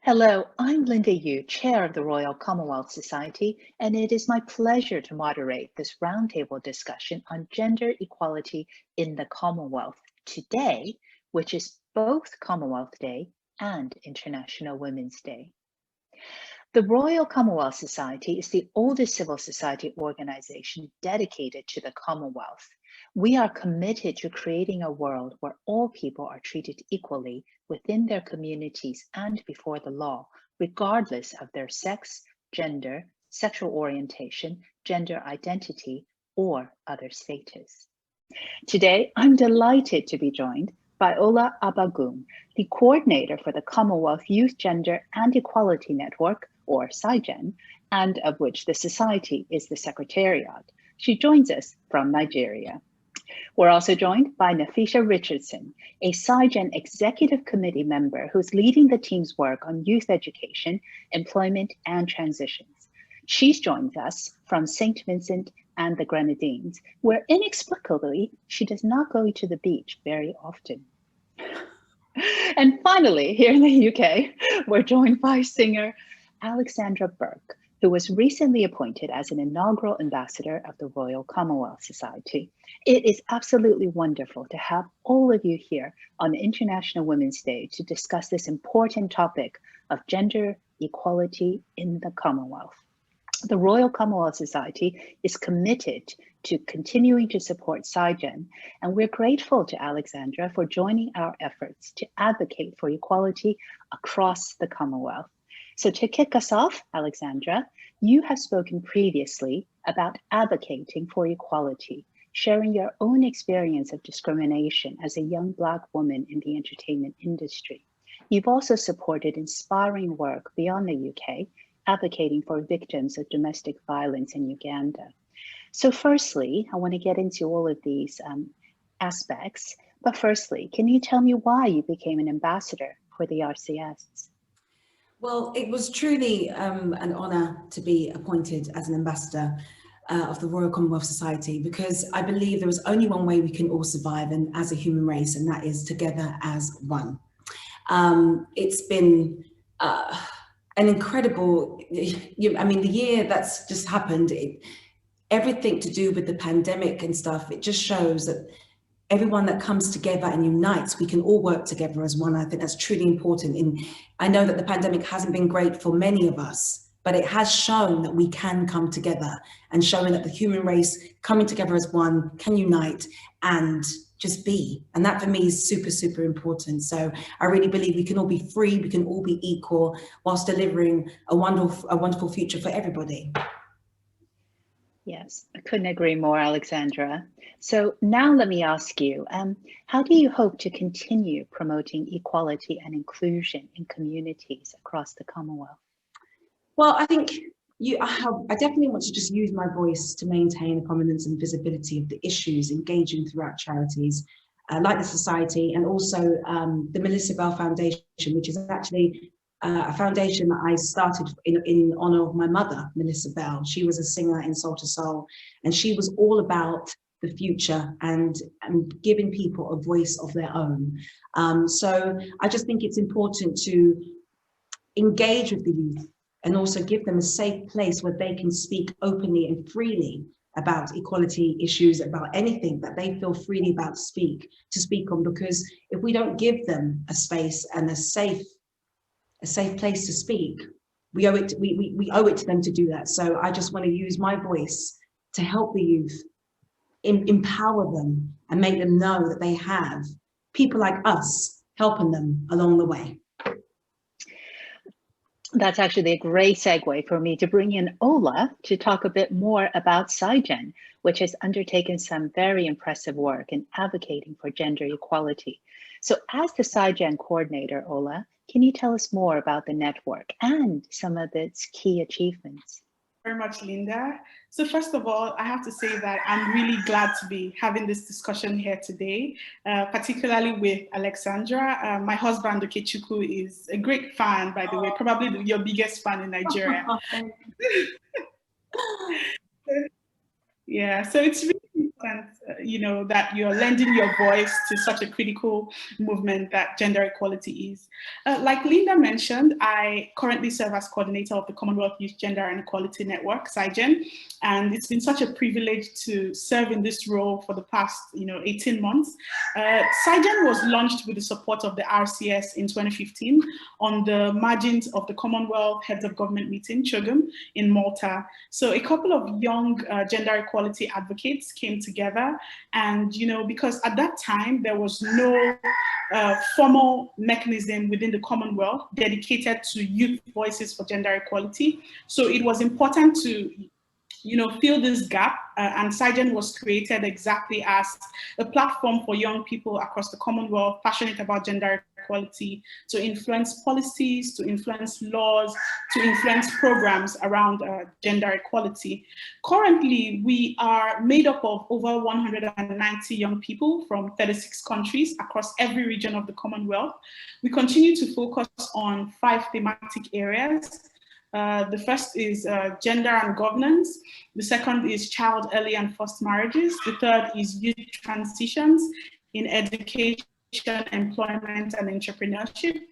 Hello, I'm Linda Yueh, Chair of the Royal Commonwealth Society, and it is my pleasure to moderate this roundtable discussion on gender equality in the Commonwealth today, which is both Commonwealth Day and International Women's Day. The Royal Commonwealth Society is the oldest civil society organization dedicated to the Commonwealth. We are committed to creating a world where all people are treated equally within their communities and before the law, regardless of their sex, gender, sexual orientation, gender identity, or other status. Today, I'm delighted to be joined by Olaoluwa Abagun, the coordinator for the Commonwealth Youth Gender and Equality Network, or CYGEN, and of which the Society is the Secretariat. She joins us from Nigeria. We're also joined by Nafesha Richardson, a CYGEN Executive Committee member who's leading the team's work on youth education, employment, and transitions. She's joined us from St. Vincent and the Grenadines, where inexplicably, she does not go to the beach very often. And finally, here in the UK, we're joined by singer Alexandra Burke, who was recently appointed as an inaugural ambassador of the Royal Commonwealth Society. It is absolutely wonderful to have all of you here on International Women's Day to discuss this important topic of gender equality in the Commonwealth. The Royal Commonwealth Society is committed to continuing to support CYGEN, and we're grateful to Alexandra for joining our efforts to advocate for equality across the Commonwealth. So to kick us off, Alexandra, you have spoken previously about advocating for equality, sharing your own experience of discrimination as a young Black woman in the entertainment industry. You've also supported inspiring work beyond the UK, advocating for victims of domestic violence in Uganda. So firstly, I want to get into all of these aspects, but firstly, can you tell me why you became an ambassador for the RCS? Well, it was truly an honour to be appointed as an ambassador of the Royal Commonwealth Society, because I believe there is only one way we can all survive and as a human race, and that is together as one. It's been an incredible, I mean, the year that's just happened, everything to do with the pandemic and stuff, it just shows that everyone that comes together and unites, we can all work together as one. I think that's truly important. And I know that the pandemic hasn't been great for many of us, but it has shown that we can come together, and showing that the human race coming together as one can unite and just be. And that for me is super, super important. So I really believe we can all be free, we can all be equal, whilst delivering a wonderful future for everybody. Yes, I couldn't agree more, Alexandra. So now let me ask you, how do you hope to continue promoting equality and inclusion in communities across the Commonwealth? Well, I think I definitely want to just use my voice to maintain the prominence and visibility of the issues engaging throughout charities like the Society, and also the Melissa Bell Foundation, which is actually a foundation that I started in honor of my mother, Melissa Bell. She was a singer in Soul to Soul, and she was all about the future and giving people a voice of their own. So I just think it's important to engage with the youth and also give them a safe place where they can speak openly and freely about equality issues, about anything that they feel freely about to speak on. Because if we don't give them a space and a safe place to speak, we owe it to them to do that. So I just want to use my voice to help the youth, empower them, and make them know that they have people like us helping them along the way. That's actually a great segue for me to bring in Ola to talk a bit more about CYGEN, which has undertaken some very impressive work in advocating for gender equality. So as the CYGEN coordinator, Ola, can you tell us more about the network and some of its key achievements? Very much, Linda. So first of all, I have to say that I'm really glad to be having this discussion here today, particularly with Alexandra. My husband, Okechukwu, is a great fan, by the way, probably your biggest fan in Nigeria. Yeah, so it's really that you're lending your voice to such a critical movement that gender equality is. Like Linda mentioned, I currently serve as coordinator of the Commonwealth Youth Gender and Equality Network, CYGEN, and it's been such a privilege to serve in this role for the past 18 months. CYGEN was launched with the support of the RCS in 2015 on the margins of the Commonwealth Heads of Government meeting, CYGEN, in Malta. So a couple of young gender equality advocates came together, and because at that time there was no formal mechanism within the Commonwealth dedicated to youth voices for gender equality, so it was important to fill this gap, and CYGEN was created exactly as a platform for young people across the Commonwealth passionate about gender equality to influence policies, to influence laws, to influence programs around gender equality. Currently, we are made up of over 190 young people from 36 countries across every region of the Commonwealth. We continue to focus on 5 thematic areas. The first is gender and governance. The second is child, early and forced marriages. The third is youth transitions in education, employment, and entrepreneurship.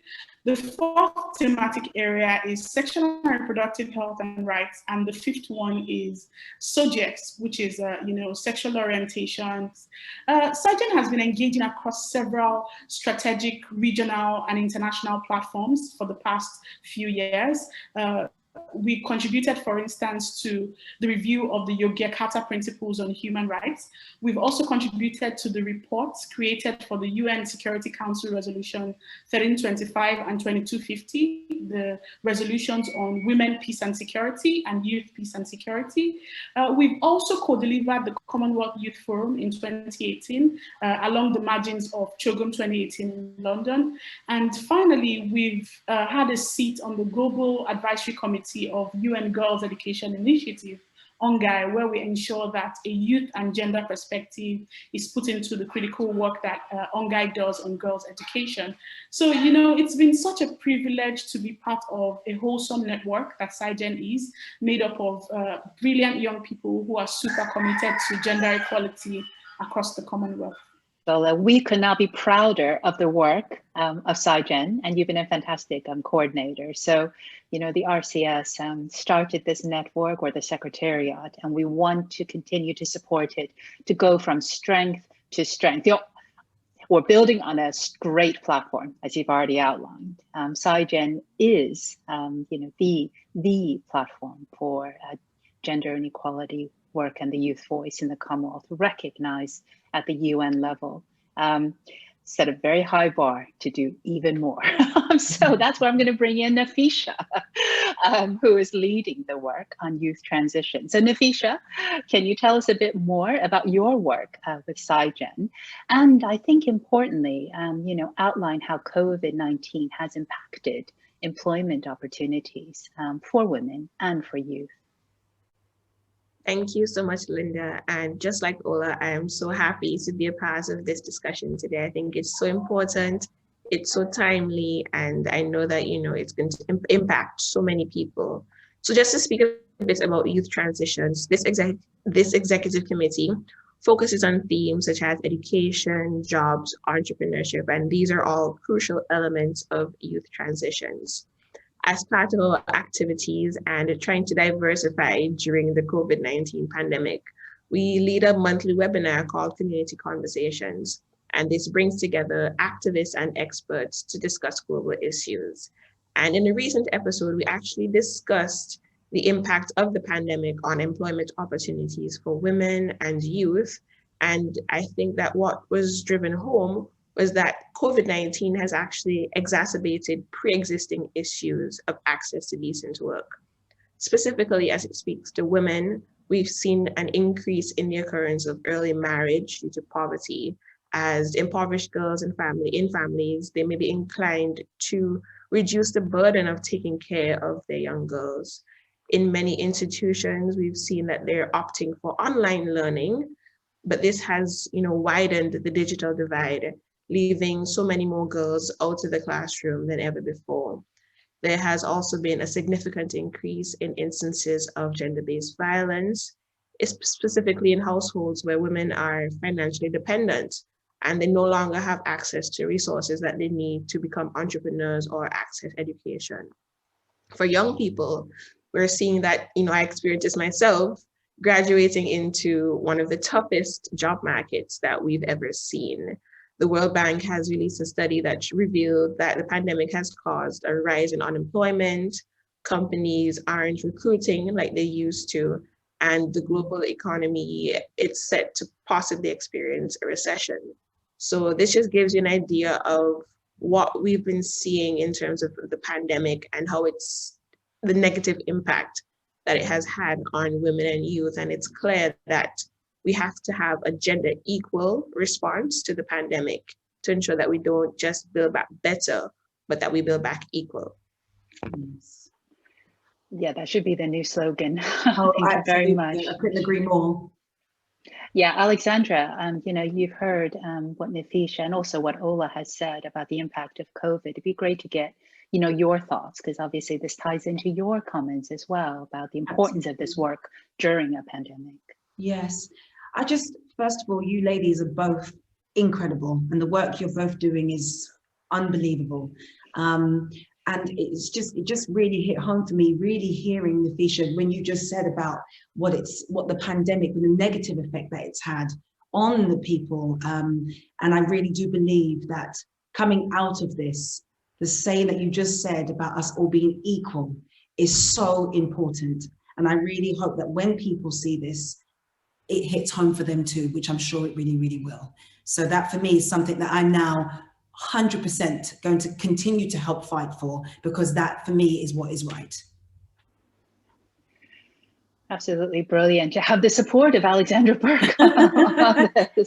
The fourth thematic area is sexual and reproductive health and rights. And the fifth one is subjects, which is sexual orientations. CYGEN has been engaging across several strategic, regional, and international platforms for the past few years. We contributed, for instance, to the review of the Yogyakarta Principles on Human Rights. We've also contributed to the reports created for the UN Security Council Resolution 1325 and 2250, the resolutions on women, peace and security, and youth, peace and security. We've also co-delivered the Commonwealth Youth Forum in 2018 along the margins of CYGEN 2018 in London. And finally, we've had a seat on the Global Advisory Committee of UN Girls Education Initiative, UNGAI, where we ensure that a youth and gender perspective is put into the critical work that UNGAI does on girls' education. So, it's been such a privilege to be part of a wholesome network that CYGEN is, made up of brilliant young people who are super committed to gender equality across the Commonwealth. Well, we could not be prouder of the work of CYGEN, and you've been a fantastic coordinator. So, the RCS started this network, or the Secretariat, and we want to continue to support it to go from strength to strength. We're building on a great platform, as you've already outlined. CYGEN is, the platform for gender inequality work and the youth voice in the Commonwealth, recognized at the UN level. Set a very high bar to do even more. So that's where I'm going to bring in Nafesha, who is leading the work on youth transition. So Nafesha, can you tell us a bit more about your work with CYGEN? And I think importantly, outline how COVID-19 has impacted employment opportunities for women and for youth. Thank you so much, Linda. And just like Ola, I am so happy to be a part of this discussion today. I think it's so important, it's so timely, and I know that, it's going to impact so many people. So just to speak a bit about youth transitions, this executive committee focuses on themes such as education, jobs, entrepreneurship, and these are all crucial elements of youth transitions. As part of our activities and trying to diversify during the COVID-19 pandemic, we lead a monthly webinar called Community Conversations, and this brings together activists and experts to discuss global issues. And in a recent episode, we actually discussed the impact of the pandemic on employment opportunities for women and youth. And I think that what was driven home was that COVID-19 has actually exacerbated pre-existing issues of access to decent work. Specifically, as it speaks to women, we've seen an increase in the occurrence of early marriage due to poverty, as impoverished girls in families, they may be inclined to reduce the burden of taking care of their young girls. In many institutions, we've seen that they're opting for online learning, but this has, widened the digital divide, leaving so many more girls out of the classroom than ever before. There has also been a significant increase in instances of gender-based violence specifically in households where women are financially dependent and they no longer have access to resources that they need to become entrepreneurs or access education. For young people, we're seeing that, I experienced this myself, graduating into one of the toughest job markets that we've ever seen. The World Bank has released a study that revealed that the pandemic has caused a rise in unemployment, companies aren't recruiting like they used to, and the global economy, it's set to possibly experience a recession. So this just gives you an idea of what we've been seeing in terms of the pandemic and how it's the negative impact that it has had on women and youth. And it's clear that we have to have a gender equal response to the pandemic to ensure that we don't just build back better, but that we build back equal. Yeah, that should be the new slogan. Oh, Thank you very much. I couldn't agree more. Yeah, Alexandra, you've heard what Nafesha and also what Ola has said about the impact of COVID. It'd be great to get, your thoughts, because obviously this ties into your comments as well about the importance of this work during a pandemic. Yes, first of all, you ladies are both incredible, and the work you're both doing is unbelievable. And it just really hit home for me, really hearing Nafesha, when you just said about what the pandemic and the negative effect that it's had on the people. And I really do believe that coming out of this, the saying that you just said about us all being equal is so important. And I really hope that when people see this, it hits home for them too, which I'm sure it really, really will. So that for me is something that I'm now 100% going to continue to help fight for, because that for me is what is right. Absolutely brilliant to have the support of Alexandra Burke.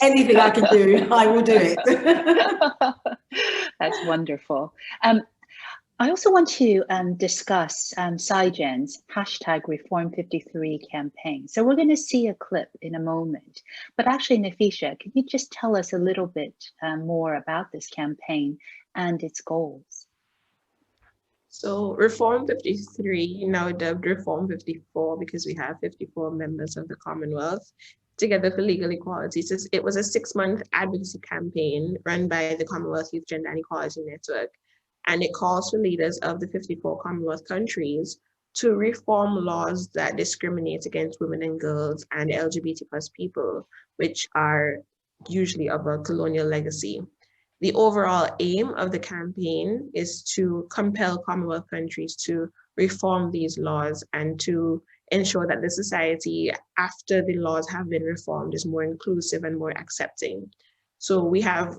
Anything I can do, I will do it. That's wonderful. I also want to discuss CYGEN's #Reform53 campaign. So we're going to see a clip in a moment, but actually, Nafesha, can you just tell us a little bit more about this campaign and its goals? So Reform53, now dubbed Reform54 because we have 54 members of the Commonwealth, Together for Legal Equality. So it was a 6-month advocacy campaign run by the Commonwealth Youth Gender and Equality Network. And it calls for leaders of the 54 Commonwealth countries to reform laws that discriminate against women and girls and LGBT+ people, which are usually of a colonial legacy. The overall aim of the campaign is to compel Commonwealth countries to reform these laws and to ensure that the society, after the laws have been reformed, is more inclusive and more accepting. So we have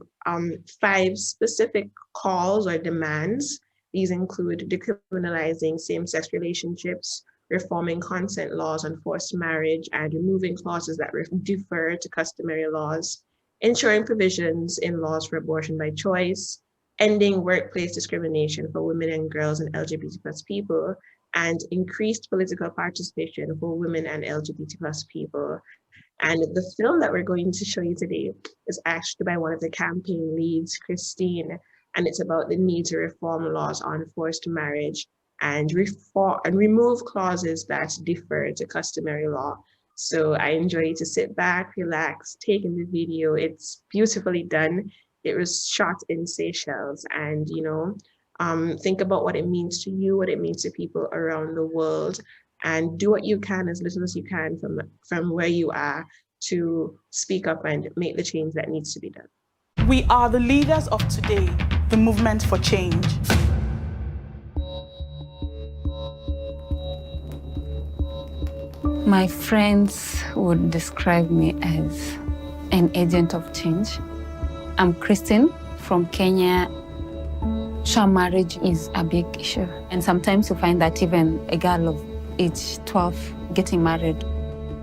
5 specific calls or demands. These include decriminalizing same-sex relationships, reforming consent laws on forced marriage, and removing clauses that defer to customary laws, ensuring provisions in laws for abortion by choice, ending workplace discrimination for women and girls and LGBT+ people, and increased political participation for women and LGBT+ people. And the film that we're going to show you today is actually by one of the campaign leads, Christine, and it's about the need to reform laws on forced marriage and remove clauses that defer to customary law. So I invite you to sit back, relax, take in the video. It's beautifully done. It was shot in Seychelles, and think about what it means to you, what it means to people around the world, and do what you can, as little as you can from where you are, to speak up and make the change that needs to be done. We are the leaders of today, the movement for change. My friends would describe me as an agent of change. I'm Christine from Kenya. Child marriage is a big issue, and sometimes you find that even a girl of age 12 getting married,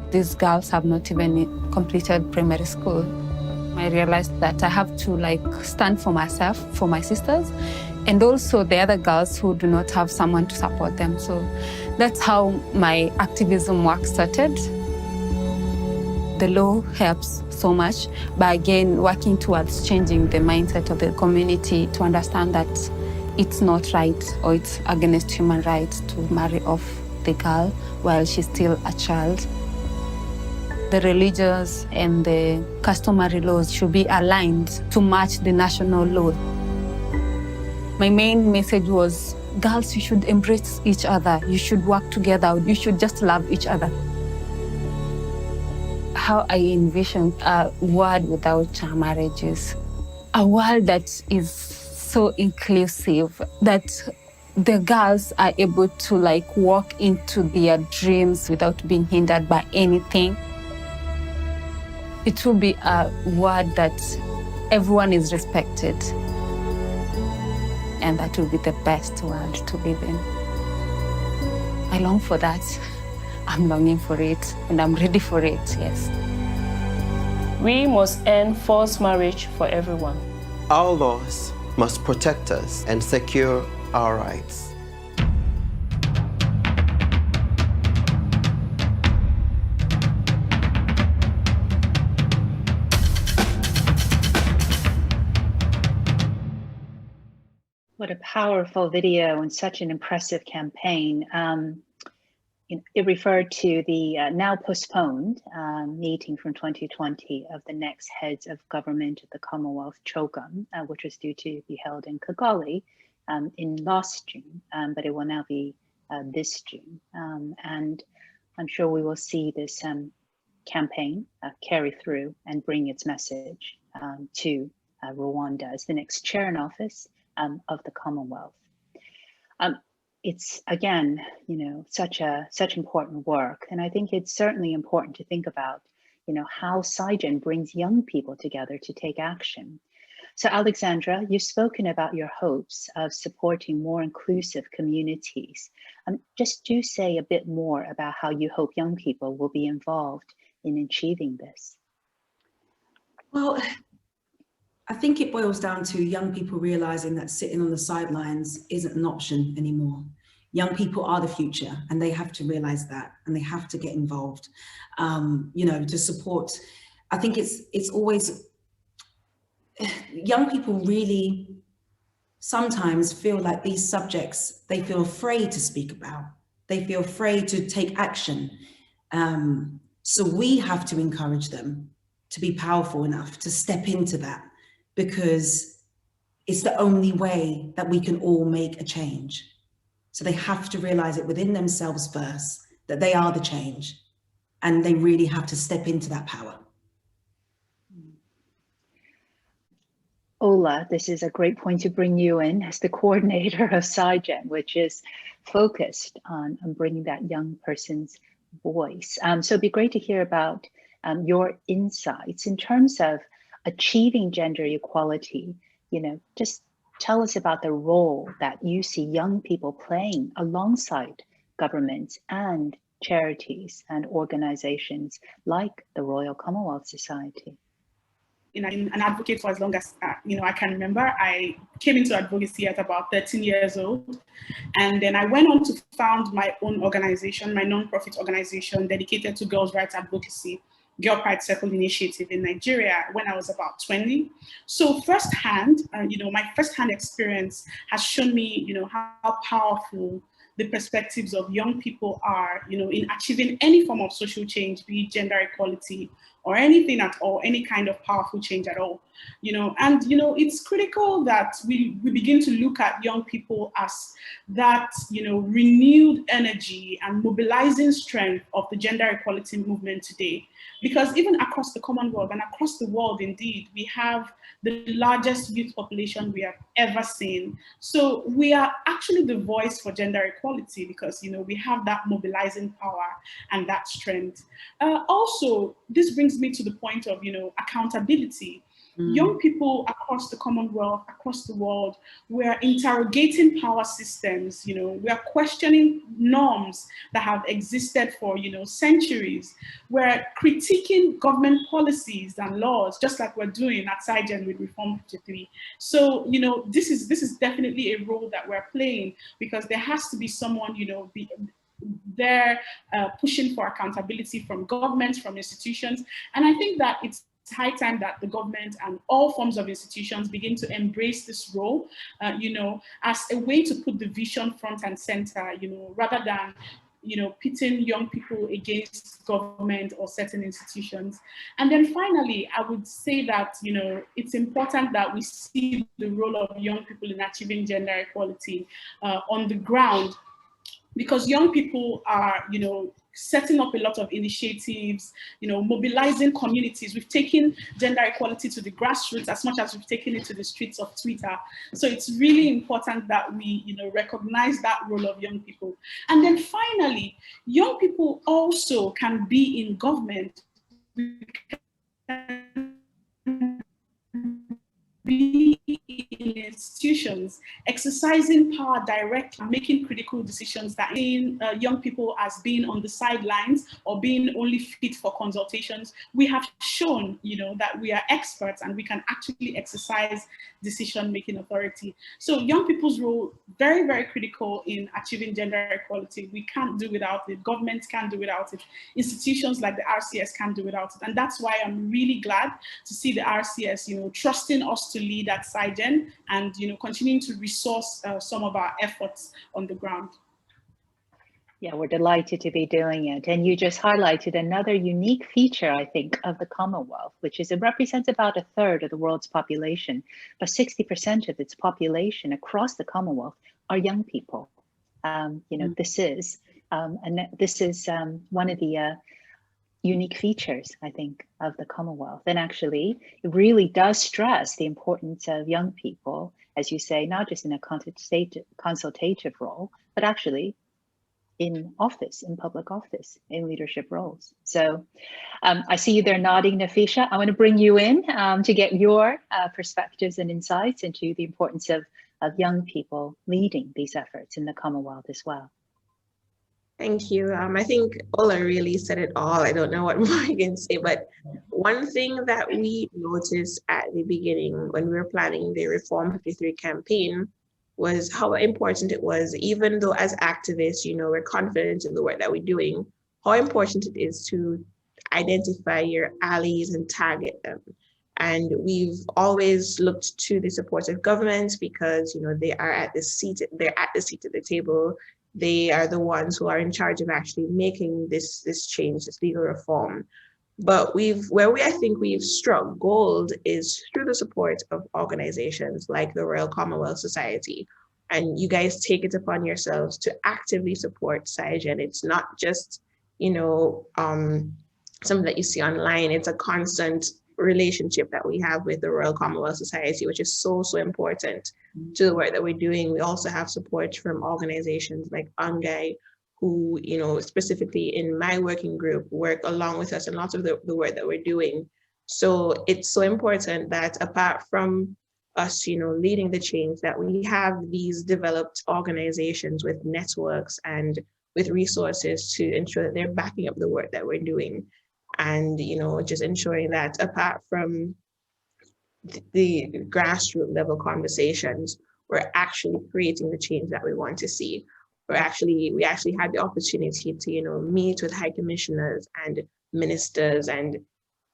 these girls have not even completed primary school. I realized that I have to stand for myself, for my sisters, and also the other girls who do not have someone to support them. So that's how my activism work started. The law helps so much by, again, working towards changing the mindset of the community to understand that it's not right or it's against human rights to marry off the girl while she's still a child. the religious and the customary laws should be aligned to match the national law. My main message was, girls, you should embrace each other. You should work together. You should just love each other. How I envision a world without child marriages, a world that is so inclusive, that the girls are able to walk into their dreams without being hindered by anything. It will be a world that everyone is respected, and that will be the best world to live in. I long for that. I'm longing for it, and I'm ready for it, yes. We must end forced marriage for everyone. Our laws must protect us and secure our rights. What a powerful video and such an impressive campaign. It referred to the now postponed meeting from 2020 of the next heads of government of the Commonwealth, CYGEN, which was due to be held in Kigali in last June, but it will now be this June. And I'm sure we will see this campaign carry through and bring its message to Rwanda as the next chair in office of the Commonwealth. It's again, such important work, and I think it's certainly important to think about, how CYGEN brings young people together to take action. So, Alexandra, you've spoken about your hopes of supporting more inclusive communities. Just do say a bit more about how you hope young people will be involved in achieving this. Well, I think it boils down to young people realizing that sitting on the sidelines isn't an option anymore. Young people are the future, and they have to realize that, and they have to get involved, to support. I think it's always, young people really sometimes feel like these subjects, they feel afraid to speak about. They feel afraid to take action. So we have to encourage them to be powerful enough to step into that, because it's the only way that we can all make a change. So they have to realize it within themselves first, that they are the change, and they really have to step into that power. Ola, this is a great point to bring you in as the coordinator of CYGEN, which is focused on bringing that young person's voice. So it'd be great to hear about your insights in terms of achieving gender equality. Just tell us about the role that you see young people playing alongside governments and charities and organizations like the Royal Commonwealth Society. An advocate for as long as I can remember. I came into advocacy at about 13 years old, and then I went on to found my own organization, my non-profit organization dedicated to girls' rights advocacy, Girl Pride Circle Initiative in Nigeria, when I was about 20. So firsthand, my firsthand experience has shown me, how powerful the perspectives of young people are, in achieving any form of social change, be it gender equality or anything at all, any kind of powerful change at all. It's critical that we begin to look at young people as that, renewed energy and mobilizing strength of the gender equality movement today. Because even across the Commonwealth and across the world, indeed, we have the largest youth population we have ever seen. So we are actually the voice for gender equality because, we have that mobilizing power and that strength. Also, this brings me to the point of, accountability. Young people across the Commonwealth, across the world, we are interrogating power systems, we are questioning norms that have existed for, centuries. We're critiquing government policies and laws, just like we're doing at CYGEN with Reform53. So, this is definitely a role that we're playing, because there has to be someone, there pushing for accountability from governments, from institutions. And I think that it's high time that the government and all forms of institutions begin to embrace this role, as a way to put the vision front and center, rather than pitting young people against government or certain institutions. And then finally, I would say that, it's important that we see the role of young people in achieving gender equality on the ground, because young people are, setting up a lot of initiatives, mobilizing communities. We've taken gender equality to the grassroots as much as we've taken it to the streets of Twitter. So it's really important that we, recognize that role of young people. And then finally, young people also can be in government. Be in institutions, exercising power directly, making critical decisions, that seeing young people as being on the sidelines or being only fit for consultations. We have shown, that we are experts and we can actually exercise decision-making authority. So young people's role, very, very critical in achieving gender equality. We can't do without it. Governments can't do without it. Institutions like the RCS can't do without it. And that's why I'm really glad to see the RCS, trusting us to lead at CYGEN and, continuing to resource some of our efforts on the ground. Yeah, we're delighted to be doing it. And you just highlighted another unique feature, I think, of the Commonwealth, which is it represents about 1/3 of the world's population, but 60% of its population across the Commonwealth are young people. This is one of the unique features, I think, of the Commonwealth. And actually, it really does stress the importance of young people, as you say, not just in a consultative role, but actually in office, in public office, in leadership roles. So I see you there nodding, Nafesha. I want to bring you in to get your perspectives and insights into the importance of young people leading these efforts in the Commonwealth as well. Thank you. I think Ola really said it all. I don't know what more I can say, but one thing that we noticed at the beginning when we were planning the Reform53 campaign was how important it was, even though as activists, we're confident in the work that we're doing, how important it is to identify your allies and target them. And we've always looked to the support of governments because, they are at the seat of the table. They are the ones who are in charge of actually making this change, this legal reform. But I think we've struck gold is through the support of organizations like the Royal Commonwealth Society. And you guys take it upon yourselves to actively support CYGEN. It's not just, something that you see online. It's a constant relationship that we have with the Royal Commonwealth Society, which is so, so important to the work that we're doing. We also have support from organizations like UNGAI, who, specifically in my working group, work along with us in lots of the work that we're doing. So it's so important that apart from us, leading the change, that we have these developed organizations with networks and with resources to ensure that they're backing up the work that we're doing. And, just ensuring that apart from the grassroots level conversations, we're actually creating the change that we want to see. We actually had the opportunity to, meet with high commissioners and ministers and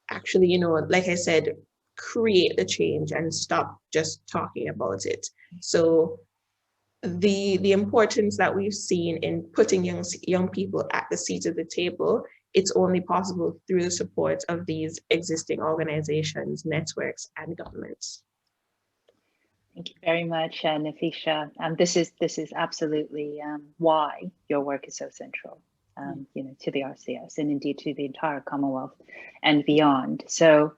actually, like I said, create the change and stop just talking about it. So the importance that we've seen in putting young people at the seat of the table, it's only possible through the support of these existing organizations, networks, and governments. Thank you very much, Nafesha. This is absolutely why your work is so central, to the RCS and indeed to the entire Commonwealth and beyond. So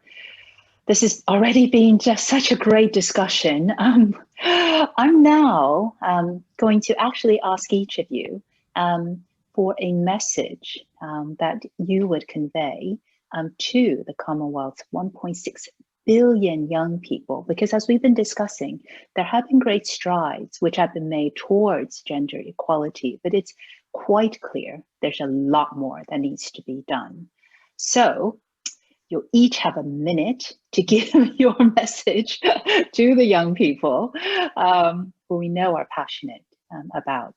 this has already been just such a great discussion. I'm now going to actually ask each of you for a message that you would convey to the Commonwealth's 1.6 billion young people, because as we've been discussing, there have been great strides which have been made towards gender equality, but it's quite clear there's a lot more that needs to be done. So you'll each have a minute to give your message to the young people who we know are passionate about,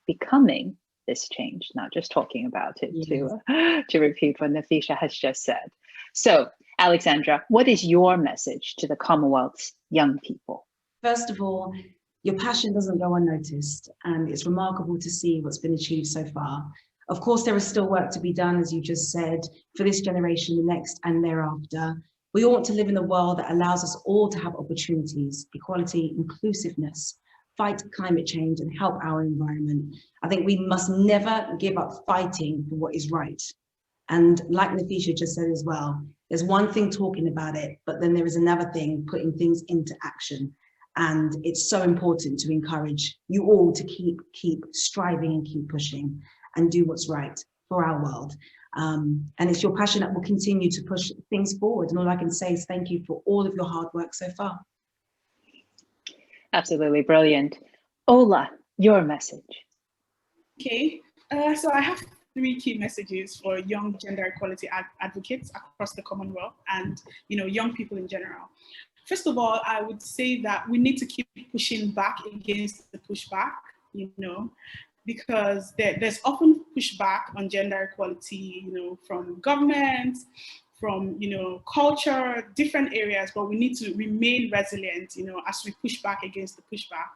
becoming this change, not just talking about it, yes. to repeat what Nafesha has just said. So, Alexandra, what is your message to the Commonwealth's young people? First of all, your passion doesn't go unnoticed, and it's remarkable to see what's been achieved so far. Of course, there is still work to be done, as you just said, for this generation, the next, and thereafter. We want to live in a world that allows us all to have opportunities, equality, inclusiveness, fight climate change, and help our environment. I think we must never give up fighting for what is right. And like Nafesha just said as well, there's one thing talking about it, but then there is another thing putting things into action. And it's so important to encourage you all to keep striving and keep pushing and do what's right for our world. And it's your passion that will continue to push things forward. And all I can say is thank you for all of your hard work so far. Absolutely brilliant. Ola, your message. Okay, so I have 3 key messages for young gender equality advocates across the Commonwealth and young people in general. First of all, I would say that we need to keep pushing back against the pushback, because there's often pushback on gender equality, from government, from culture, different areas, but we need to remain resilient, as we push back against the pushback.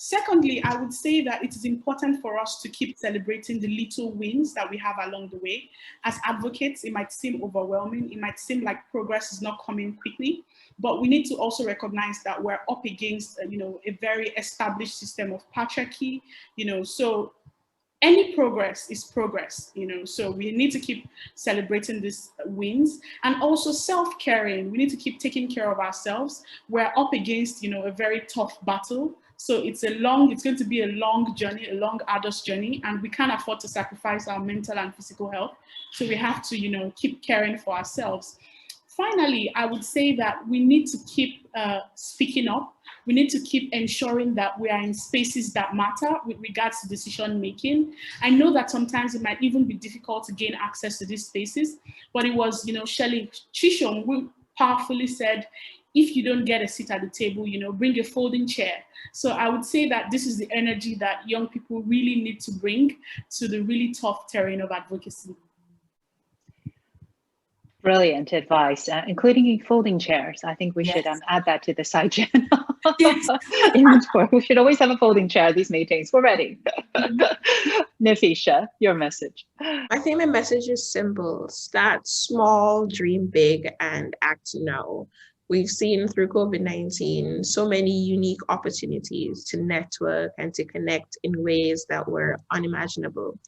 Secondly, I would say that it is important for us to keep celebrating the little wins that we have along the way. As advocates, it might seem overwhelming, it might seem like progress is not coming quickly, but we need to also recognize that we're up against a very established system of patriarchy, so any progress is progress, so we need to keep celebrating these wins, and also self-caring. We need to keep taking care of ourselves. We're up against, a very tough battle. So it's going to be a long journey, a long, arduous journey, and we can't afford to sacrifice our mental and physical health. So we have to, keep caring for ourselves. Finally, I would say that we need to keep speaking up. We need to keep ensuring that we are in spaces that matter with regards to decision making. I know that sometimes it might even be difficult to gain access to these spaces, but it was, Shelley Chisholm who powerfully said, if you don't get a seat at the table, bring a folding chair. So I would say that this is the energy that young people really need to bring to the really tough terrain of advocacy. Brilliant advice, including folding chairs. I think we should add that to the CYGEN inventory. We should always have a folding chair at these meetings. We're ready. Nafesha, your message. I think my message is simple. Start small, dream big, and act now. We've seen through COVID-19 so many unique opportunities to network and to connect in ways that were unimaginable.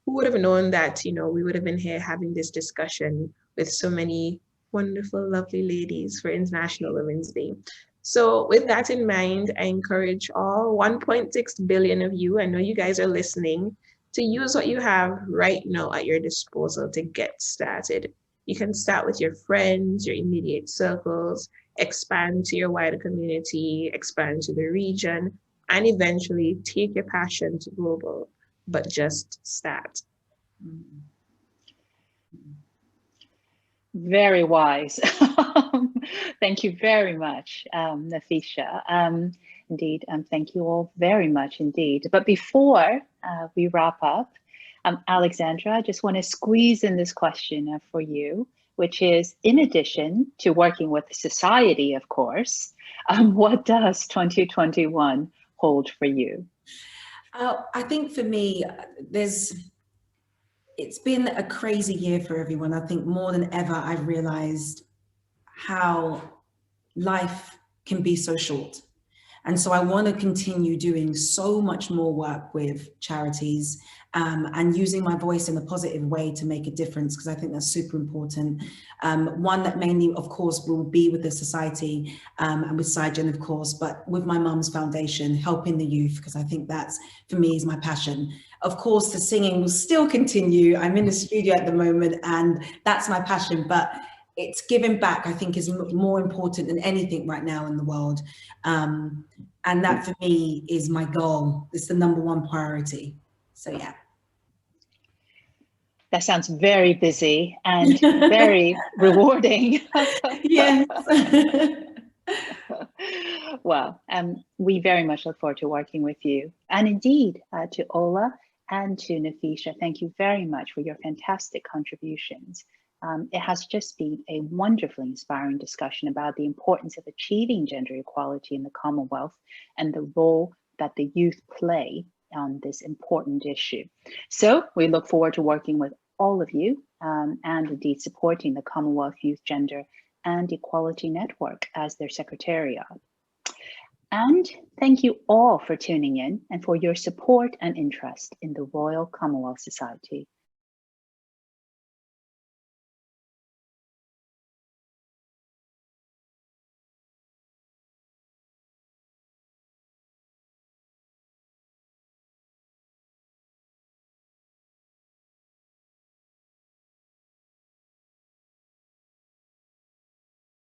Who would have known that, we would have been here having this discussion with so many wonderful, lovely ladies for International Women's Day. So with that in mind, I encourage all 1.6 billion of you, I know you guys are listening, to use what you have right now at your disposal to get started. You can start with your friends, your immediate circles, expand to your wider community, expand to the region, and eventually take your passion to global, but just start. Very wise. Thank you very much, Nafesha. Indeed, thank you all very much indeed. But before we wrap up, Alexandra, I just want to squeeze in this question for you, which is, in addition to working with society, of course, what does 2021 hold for you? I think for me, it's been a crazy year for everyone. I think more than ever, I've realized how life can be so short. And so I want to continue doing so much more work with charities and using my voice in a positive way to make a difference, because I think that's super important. One that mainly, of course, will be with the society and with CYGEN, of course, but with my mum's foundation, helping the youth, because I think that's, for me, is my passion. Of course, the singing will still continue. I'm in the studio at the moment and that's my passion, but it's giving back, I think, is more important than anything right now in the world. And that for me is my goal. It's the #1 priority. So yeah. That sounds very busy and very rewarding. Yes. Well, we very much look forward to working with you. And indeed, to Ola and to Nafesha, thank you very much for your fantastic contributions. It has just been a wonderfully inspiring discussion about the importance of achieving gender equality in the Commonwealth and the role that the youth play on this important issue. So we look forward to working with all of you and indeed supporting the Commonwealth Youth Gender and Equality Network as their secretariat. And thank you all for tuning in and for your support and interest in the Royal Commonwealth Society.